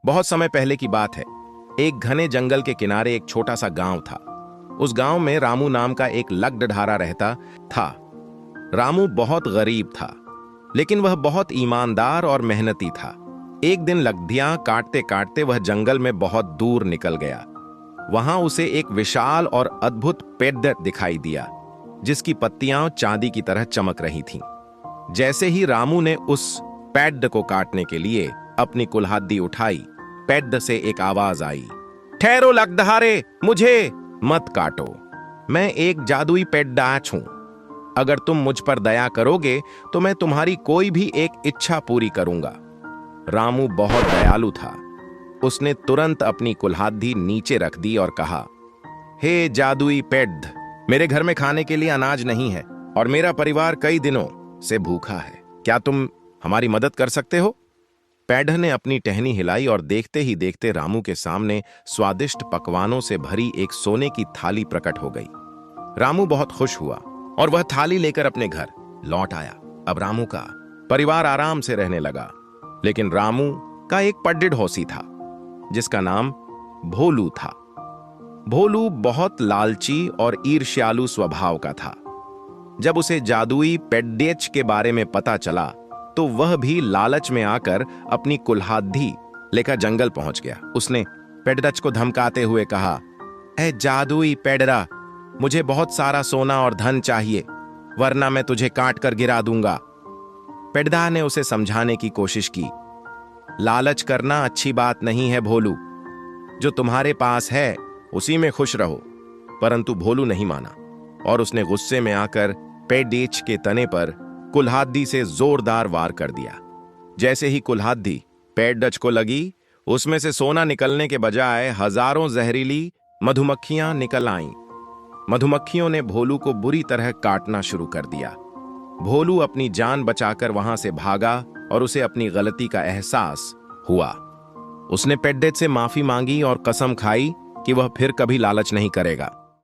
बहुत समय पहले की बात है। एक घने जंगल के किनारे एक छोटा सा गांव था। उस गांव में रामू नाम का एक लकड़हारा रहता था। रामू बहुत गरीब था, लेकिन वह बहुत ईमानदार और मेहनती था। एक दिन लकड़ियां काटते काटते वह जंगल में बहुत दूर निकल गया। वहां उसे एक विशाल और अद्भुत पेड़ दिखाई दिया, जिसकी पत्तियां चांदी की तरह चमक रही थीं। जैसे ही रामू ने उस पेड़ को काटने के लिए अपनी कुल्हाड़ी उठाई, पेड़ से एक आवाज आई, ठहरो लकड़हारे, मुझे मत काटो। मैं एक जादुई पेड़दाच हूं। अगर तुम मुझ पर दया करोगे तो मैं तुम्हारी कोई भी एक इच्छा पूरी करूंगा। रामू बहुत दयालु था। उसने तुरंत अपनी कुल्हाड़ी नीचे रख दी और कहा, हे जादुई पेड़, मेरे घर में खाने के लिए अनाज नहीं है और मेरा परिवार कई दिनों से भूखा है। क्या तुम हमारी मदद कर सकते हो? पेड़ ने अपनी टहनी हिलाई और देखते ही देखते रामू के सामने स्वादिष्ट पकवानों से भरी एक सोने की थाली प्रकट हो गई। रामू बहुत खुश हुआ और वह थाली लेकर अपने घर लौट आया। अब रामू का परिवार आराम से रहने लगा। लेकिन रामू का एक पड्डिड़हौसी था, जिसका नाम भोलू था। भोलू बहुत लालची और ईर्ष्यालु स्वभाव का था। जब उसे जादुई पेड्डेच के बारे में पता चला तो वह भी लालच में आकर अपनी कुल्हाड़ी लेकर जंगल पहुंच गया। उसने पेड्डेच को धमकाते हुए कहा, ए जादुई पेड़रा, मुझे बहुत सारा सोना और धन चाहिए, वरना मैं तुझे काट कर गिरा दूंगा। पेड्डा ने उसे समझाने की कोशिश की, लालच करना अच्छी बात नहीं है भोलू, जो तुम्हारे पास है उसी में खुश रहो। परंतु भोलू नहीं माना और उसने गुस्से में आकर पेड्डेच के तने पर कुल्हाड़ी से जोरदार वार कर दिया। जैसे ही कुल्हाड़ी पेड्डेच को लगी, उसमें से सोना निकलने के बजाय हजारों जहरीली मधुमक्खियां निकल आईं। मधुमक्खियों ने भोलू को बुरी तरह काटना शुरू कर दिया। भोलू अपनी जान बचाकर वहां से भागा और उसे अपनी गलती का एहसास हुआ। उसने पेड्डेच से माफी मांगी और कसम खाई कि वह फिर कभी लालच नहीं करेगा।